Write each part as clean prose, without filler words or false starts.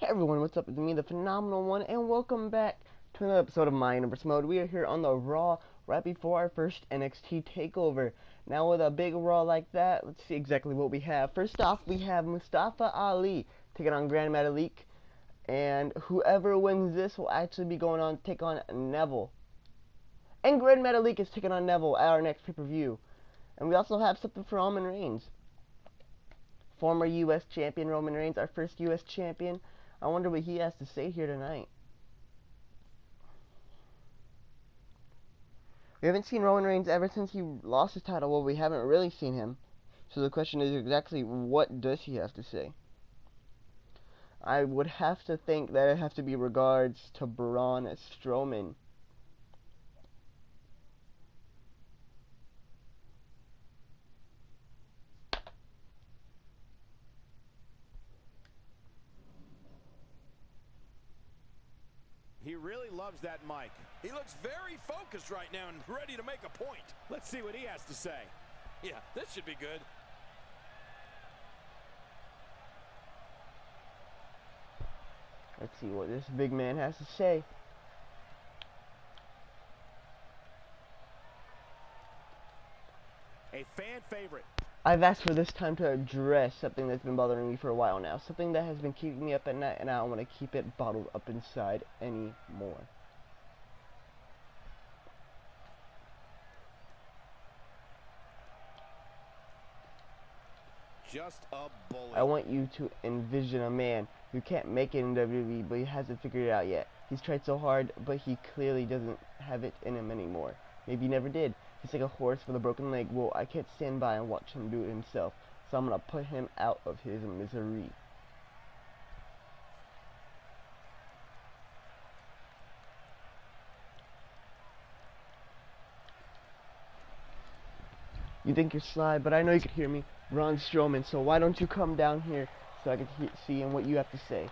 Hey everyone, what's up? It's me, the Phenomenal One, and welcome back to another episode of My Universe Mode. We are here on the Raw right before our first NXT takeover. Now with a big Raw like that, let's see exactly what we have. First off, we have Mustafa Ali taking on Grand Metalik, and whoever wins this will actually be going on to take on Neville. And Grand Metalik is taking on Neville at our next pay-per-view. And we also have something for Roman Reigns. Former U.S. champion Roman Reigns, our first U.S. champion. I wonder what he has to say here tonight. We haven't seen Roman Reigns ever since he lost his title. Well, we haven't really seen him. So the question is exactly what does he have to say? I would have to think that it has to be regards to Braun Strowman. He really loves that mic. He looks very focused right now and ready to make a point. Let's see what he has to say. Yeah, this should be good. Let's see what this big man has to say. A fan favorite. I've asked for this time to address something that's been bothering me for a while now. Something that has been keeping me up at night, and I don't want to keep it bottled up inside anymore. Just a bullet. I want you to envision a man who can't make it in WWE, but he hasn't figured it out yet. He's tried so hard, but he clearly doesn't have it in him anymore. Maybe he never did. He's like a horse with a broken leg. Well, I can't stand by and watch him do it himself, so I'm going to put him out of his misery. You think you're sly, but I know you can hear me. Braun Strowman, so why don't you come down here so I can see what you have to say.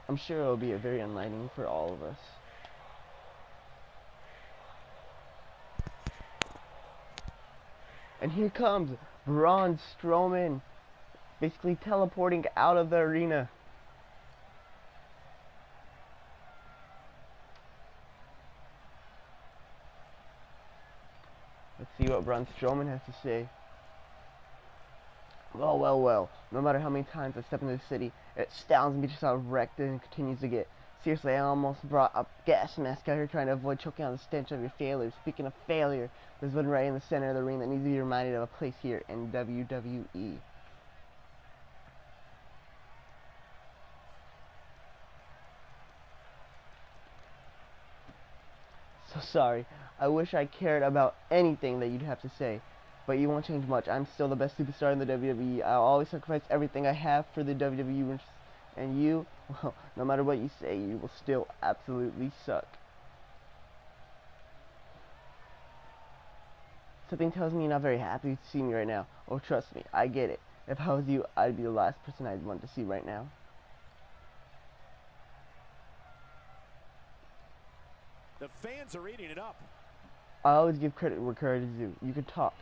I'm sure it'll be very enlightening for all of us. And here comes Braun Strowman, basically teleporting out of the arena. Let's see what Braun Strowman has to say. Well. No matter how many times I step into the city, it astounds me just how wrecked it continues to get. Seriously, I almost brought a gas mask out here trying to avoid choking on the stench of your failure. Speaking of failure, there's one right in the center of the ring that needs to be reminded of a place here in WWE. So sorry. I wish I cared about anything that you'd have to say. But you won't change much. I'm still the best superstar in the WWE. I'll always sacrifice everything I have for the WWE. And you, well, no matter what you say, you will still absolutely suck. Something tells me you're not very happy to see me right now. Oh, trust me, I get it. If I was you, I'd be the last person I'd want to see right now. The fans are eating it up. I always give credit where credit is due. You can talk.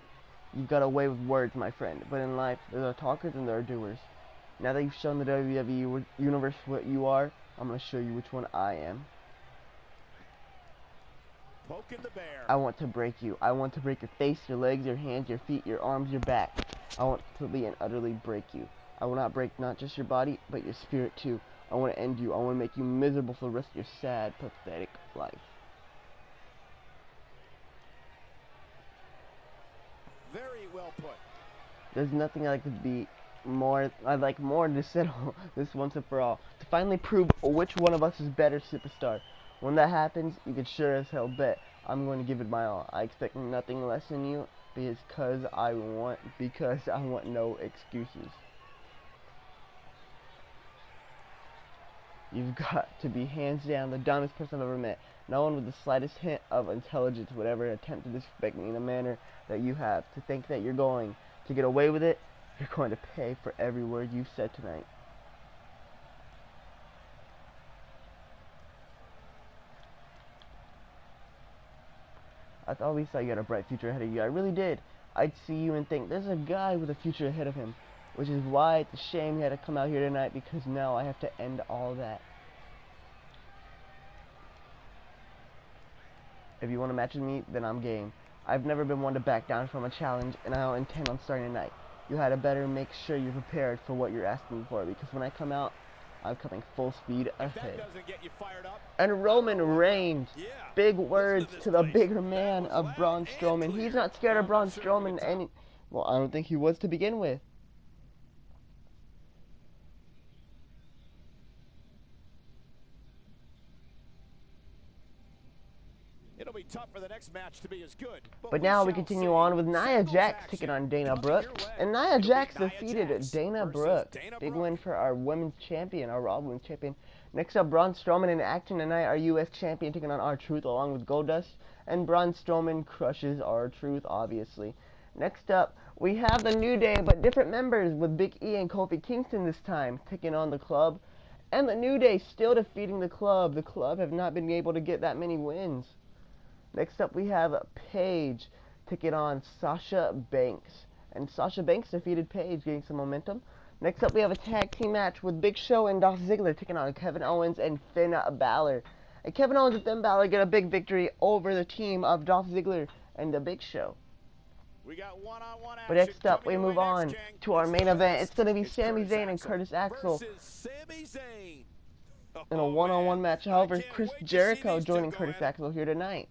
You've got a way with words, my friend. But in life, there are talkers and there are doers. Now that you've shown the WWE Universe what you are, I'm going to show you which one I am. Poking the bear. I want to break you. I want to break your face, your legs, your hands, your feet, your arms, your back. I want to completely and utterly break you. I will not break not just your body, but your spirit too. I want to end you. I want to make you miserable for the rest of your sad, pathetic life. Very well put. There's nothing I'd like more to settle this once and for all. To finally prove which one of us is better superstar. When that happens, you can sure as hell bet I'm going to give it my all. I expect nothing less than you because I want no excuses. You've got to be hands down the dumbest person I've ever met. No one with the slightest hint of intelligence would ever attempt to disrespect me in the manner that you have. To think that you're going to get away with it, you're going to pay for every word you've said tonight. I always thought you had a bright future ahead of you. I really did. I'd see you and think, there's a guy with a future ahead of him. which is why it's a shame he had to come out here tonight, because now I have to end all that. If you want to match with me, then I'm game. I've never been one to back down from a challenge, and I don't intend on starting tonight. You had to better make sure you're prepared for what you're asking for, because when I come out, I'm coming full speed ahead. And Roman Reigns, big words to the bigger man of Braun Strowman. He's not scared of Braun Strowman any... Well, I don't think he was to begin with. It'll be tough for the next match to be as good. But now we continue on with Nia Jax taking on Dana Brooke. And Nia Jax defeated Dana Brooke. Big win for our women's champion, our Raw women's champion. Next up, Braun Strowman in action tonight, our U.S. champion, taking on R-Truth along with Goldust. And Braun Strowman crushes R-Truth, obviously. Next up, we have the New Day, but different members, with Big E and Kofi Kingston this time taking on the Club. And the New Day still defeating the Club. The Club have not been able to get that many wins. Next up, we have Paige taking on Sasha Banks. And Sasha Banks defeated Paige, getting some momentum. Next up, we have a tag team match with Big Show and Dolph Ziggler taking on Kevin Owens and Finn Balor. And Kevin Owens and Finn Balor get a big victory over the team of Dolph Ziggler and the Big Show. We got one-on-one action. But next up, we move on to our main event. It's going to be Sami Zayn and Curtis Axel in a one-on-one match. However, Chris Jericho joining Curtis Axel here tonight.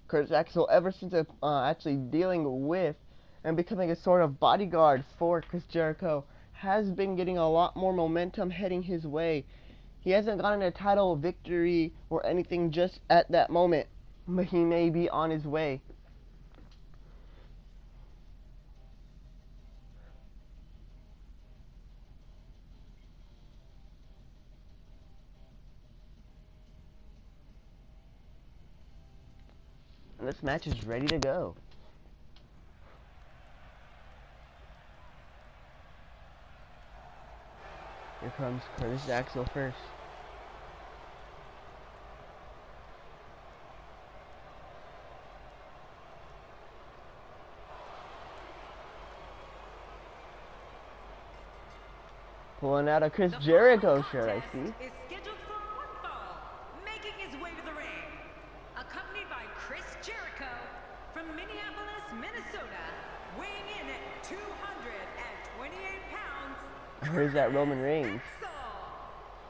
Curtis Axel, ever since actually dealing with and becoming a sort of bodyguard for Chris Jericho, has been getting a lot more momentum heading his way. He hasn't gotten a title victory or anything just at that moment, but he may be on his way. And this match is ready to go. Here comes Curtis Axel first. Pulling out a Chris Jericho shirt, I see. Is scheduled for one fall, making his way to the ring, accompanied by Chris Jericho from Minneapolis, Minnesota, weighing in at 228 pounds. Where's that Roman Reigns?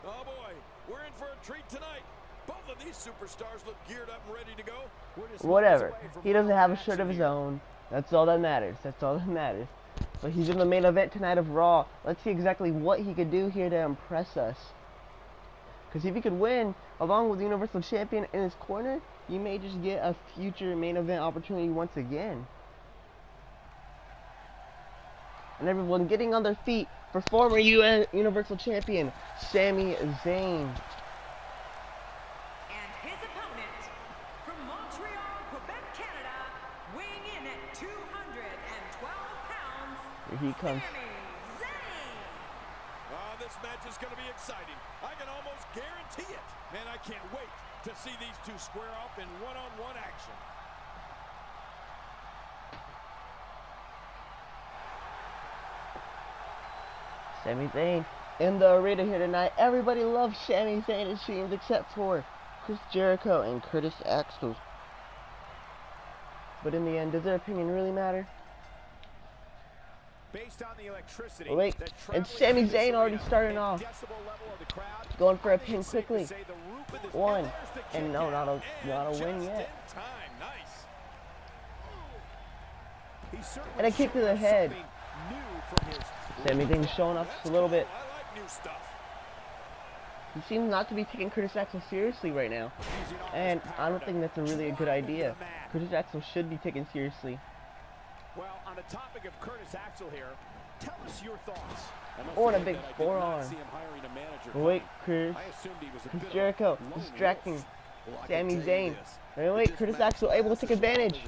Oh boy, we're in for a treat tonight. Both of these superstars look geared up and ready to go. Whatever. He doesn't have a shirt of his own. That's all that matters. That's all that matters. But he's in the main event tonight of Raw. Let's see exactly what he could do here to impress us. Because if he could win, along with the Universal Champion in his corner, you may just get a future main event opportunity once again. And everyone getting on their feet for former Universal Champion Sami Zayn. And his opponent from Montreal, Quebec, Canada, weighing in at 212 pounds. Here he comes. Sami Zayn. This match is going to be exciting. I can almost guarantee it. Man, I can't wait to see these two square off in one-on-one action. Sami Zayn in the arena here tonight. Everybody loves Sami Zayn, it seems, except for Chris Jericho and Curtis Axel. But in the end, does their opinion really matter? Based on the electricity, Wait, and Sami Zayn already starting off. Going for a pin quickly. One. And no, not a win yet. And a kick to the head. Sami Zayn showing up just a little bit. He seems not to be taking Curtis Axel seriously right now. And I don't think that's a good idea. Curtis Axel should be taken seriously. Well, on the topic of Curtis Axel here, tell us your thoughts. Oh, and a big forearm. Wait, Chris Jericho distracting Sami Zayn. And wait, Curtis Axel able to take advantage.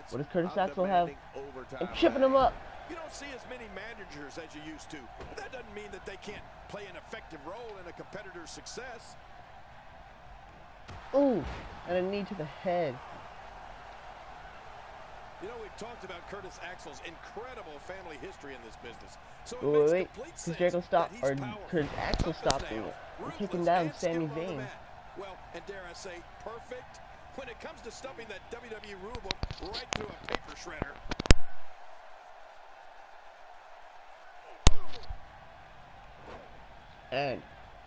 What does Curtis Axel have? And tripping him up. You don't see as many managers as you used to. But that doesn't mean that they can't play an effective role in a competitor's success. Ooh, and a knee to the head. You know, we've talked about Curtis Axel's incredible family history in this business. So Wait, because Jericho stopped, or Curtis Axel stopped him. Taking down Sami Zayn. Well, and dare I say, perfect when it comes to stuffing that WWE rulebook right through a paper shredder. And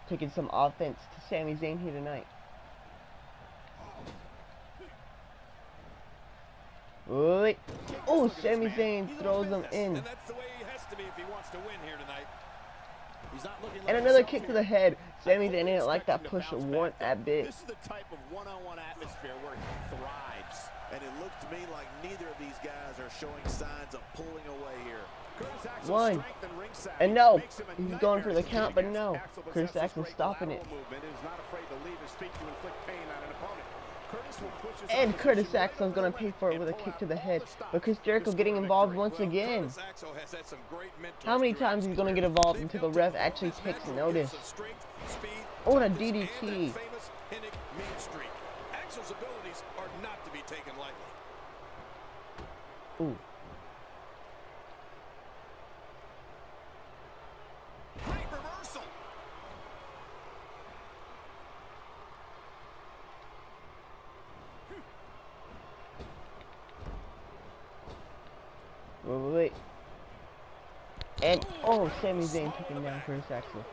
taking some offense to Sami Zayn here tonight. Wait. Oh, Sami Zayn throws him in. And that's the way he has to be if he wants to win here tonight. He's not looking like And another kick to the head. Sami Zayn didn't like that push one at bit. This is the type of one-on-one atmosphere where he thrives. And it looked to me like neither of these guys are showing signs of pulling away here. One. And no, he's going for the count, but no. Curtis Axel stopping it. And Curtis Axel is going to pay for it with a kick to the head. But Chris Jericho getting involved once again. How many times is he going to get involved until the ref actually takes notice? Oh, and a DDT. Axel's abilities are not to be taken lightly. Ooh. Great reversal. Wait. And, oh, Sami Zayn taking down Curtis Axel.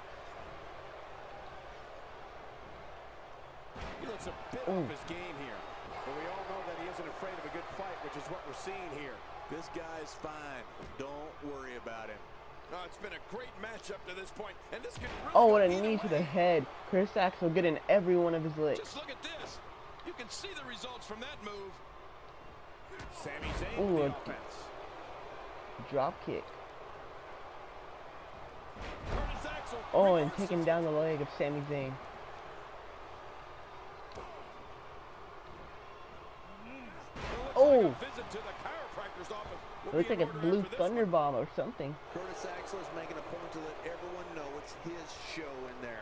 He looks a bit off his game here. But we all know that he isn't afraid of a good fight, which is what we're seeing here. This guy's fine. Don't worry about him. Oh, it's been a great match up to this point, and this could really Oh, and a go knee either to the way. head. Curtis Axel getting every one of his licks. Just look at this. You can see the results from that move. Sami Zayn Ooh, with a the offense. drop kick. Curtis Axel Oh, and reverses. taking down the leg of Sami Zayn. Oh, Visit to the chiropractor's office. it looks like a blue thunder bomb or something. Curtis Axel is making a point to let everyone know it's his show in there.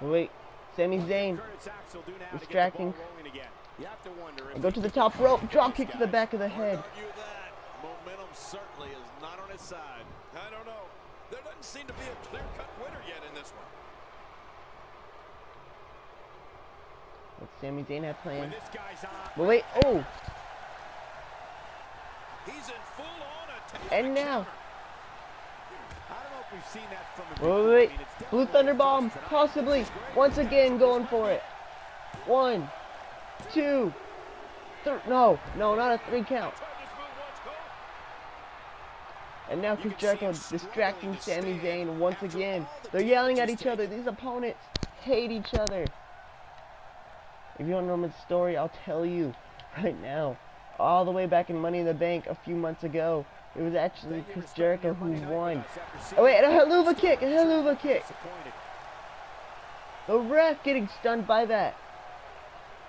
Wait, Sami Zayn Curtis Axel do now to get the distracting. ball rolling again. You have to wonder if Go to the top rope, drop kick to the back of the head. Argue that. Momentum certainly is not on his side. I don't know. There doesn't seem to be a clear-cut winner yet in this one. What's Sami Zayn have when planned? this guy's on. But wait, oh, He's in full-on attack. and now, I don't know if we've seen that from him. wait, I mean, it's blue definitely thunder a bomb, first tonight. possibly, once again going for it. 1, 2, 3, no, not a 3 count. Tried this move once, Cole. And now Chris Jericho distracting Sami Zayn once again. They're yelling at each other. These opponents hate each other. If you don't know the story, I'll tell you right now. All the way back in Money in the Bank a few months ago, it was actually Chris Jericho who won. Oh wait, and a haluva kick, Disappointed. The ref getting stunned by that.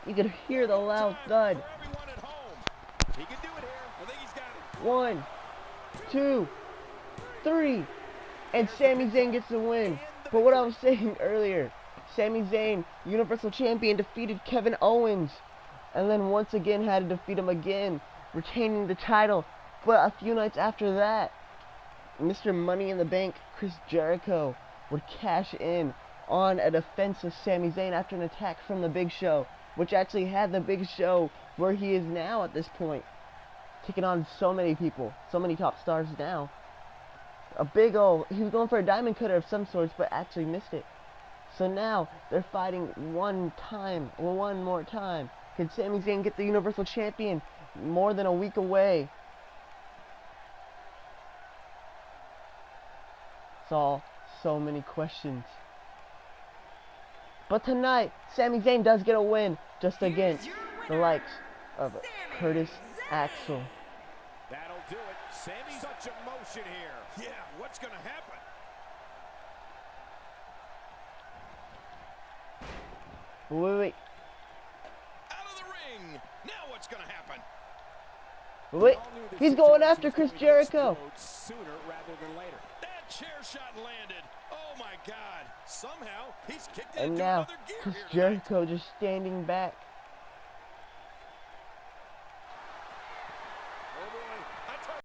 You could hear the loud thud. For everyone at home. He can do it here. I think he's got it. 1, 2, 3, and Sami Zayn gets the win. But what I was saying earlier, Sami Zayn, Universal Champion, defeated Kevin Owens, and then once again had to defeat him again, retaining the title. But a few nights after that, Mr. Money in the Bank, Chris Jericho, would cash in on a defense of Sami Zayn after an attack from the Big Show, which actually had the Big Show where he is now at this point, taking on so many people, so many top stars now. A big ol', he was going for a diamond cutter of some sorts, but actually missed it. So now they're fighting one more time. Can Sami Zayn get the Universal Champion more than a week away? It's all so many questions. But tonight, Sami Zayn does get a win just against the likes of Curtis Axel. That'll do it. Sami's such emotion here. Yeah, what's going to happen? Wait. Out of the ring. Now what's going to happen? Wait. He's going after Chris Jericho. Sooner rather than later. That chair shot landed. Oh my God. somehow he's kicked it And into now, another gear Chris here tonight. Jericho just standing back.